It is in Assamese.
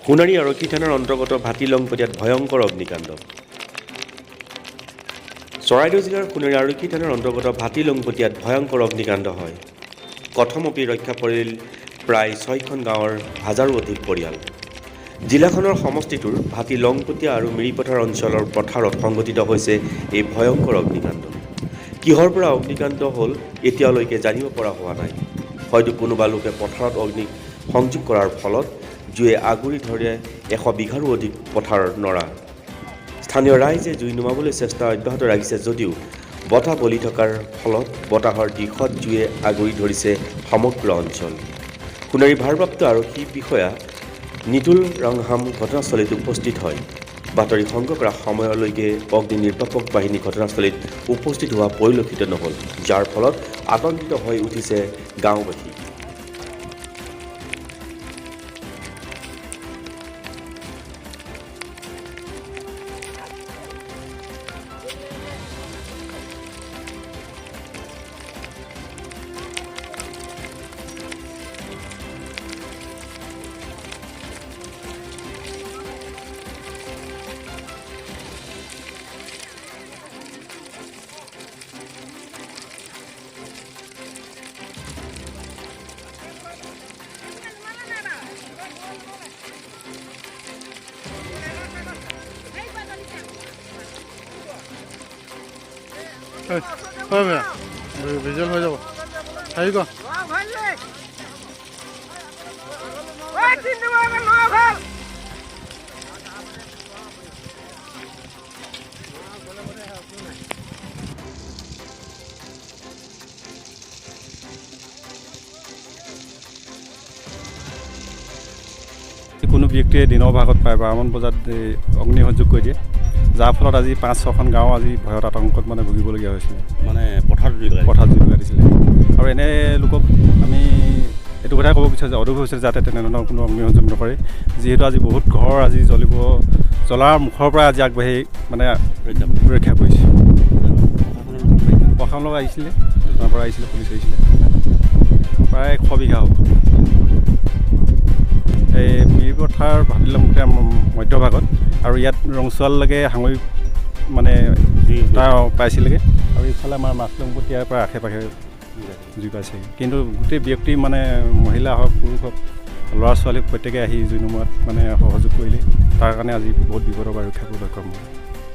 সোণাৰী আৰক্ষী থানাৰ অন্তৰ্গত ভাটিলংপতীয়াত ভয়ংকৰ অগ্নিকাণ্ড। চৰাইদেউ জিলাৰ সোণাৰী আৰক্ষী থানাৰ অন্তৰ্গত ভাটিলংপতীয়াত ভয়ংকৰ অগ্নিকাণ্ড হয়। কথমপি ৰক্ষা পৰিল প্ৰায় 6খন গাঁৱৰ হাজাৰো অধিক পৰিয়াল। জিলাখনৰ সমষ্টিটোৰ ভাটিলংপতীয়া আৰু মিৰিপথাৰ অঞ্চলৰ পথাৰত সংঘটিত হৈছে এই ভয়ংকৰ অগ্নিকাণ্ড। কিহৰ পৰা অগ্নিকাণ্ড হ'ল এতিয়ালৈকে জানিব পৰা হোৱা নাই। হয়তো কোনোবা লোকে পথাৰত অগ্নি সংযোগ কৰাৰ ফলত জুয়ে আগুৰি ধৰে 100 বিঘাৰো অধিক পথাৰৰ নৰা। স্থানীয় ৰাইজে জুই নুমাবলৈ চেষ্টা অব্যাহত ৰাখিছে যদিও বতাহ বলি থকাৰ ফলত বতাহৰ দিশত জুয়ে আগুৰি ধৰিছে সমগ্ৰ অঞ্চল। সোণাৰী ভাৰপ্ৰাপ্ত আৰক্ষী বিষয়া নিতুল ৰংহাম ঘটনাস্থলীত উপস্থিত হয়। বাতৰি সংগ্ৰহ কৰাৰ সময়লৈকে অগ্নি নিৰ্বাপক বাহিনী ঘটনাস্থলীত উপস্থিত হোৱা পৰিলক্ষিত নহ'ল, যাৰ ফলত আতংকিত হৈ উঠিছে গাঁওবাসী। ভিজুৱেল হৈ যাব আহিব। কোনো ব্যক্তিয়ে দিনৰ ভাগত প্ৰায় 12মান বজাত অগ্নিসংযোগ কৰি দিয়ে, যাৰ ফলত আজি 5-6খন গাঁও আজি ভয়ত আতংকত ভুগিবলগীয়া হৈছিলে। পথাৰত জুই লগাই দিছিলে। আৰু এনে লোকক আমি এইটো কথাই ক'ব বিচাৰোঁ যে অদূৰ ভৱিষ্যতে যাতে তেনেধৰণৰ কোনো অগ্নিসংযোগ নকৰে, যিহেতু আজি বহুত ঘৰ আজি জ্বলাৰ মুখৰ পৰা আজি আগবাঢ়ি ৰক্ষা কৰিছে। প্ৰশাসনৰ লগত আহিছিলে, তাৰ পৰা আহিছিলে, পুলিচ আহিছিলে, প্ৰায় 100 বিঘা হ'ব। এই মিৰিপথাৰ ভাটিলংপতীয়া মধ্যভাগত আৰু ইয়াত ৰংচোৱালৈকে সাঙুৰি তাৰ পাইছিলেগৈ, আৰু ইফালে আমাৰ মাছলংপতীয়াৰ পৰা আশে-পাশে জুই পাইছেগৈ। কিন্তু গোটেই ব্যক্তি মহিলা হওক, পুৰুষ হওক, ল'ৰা ছোৱালী প্ৰত্যেকে আহি জুই নুমুৱাত সহযোগ কৰিলে। তাৰ কাৰণে আজি বহুত বিপদৰ পৰা ৰক্ষা কৰিবলৈ সক্ষম হ'ল।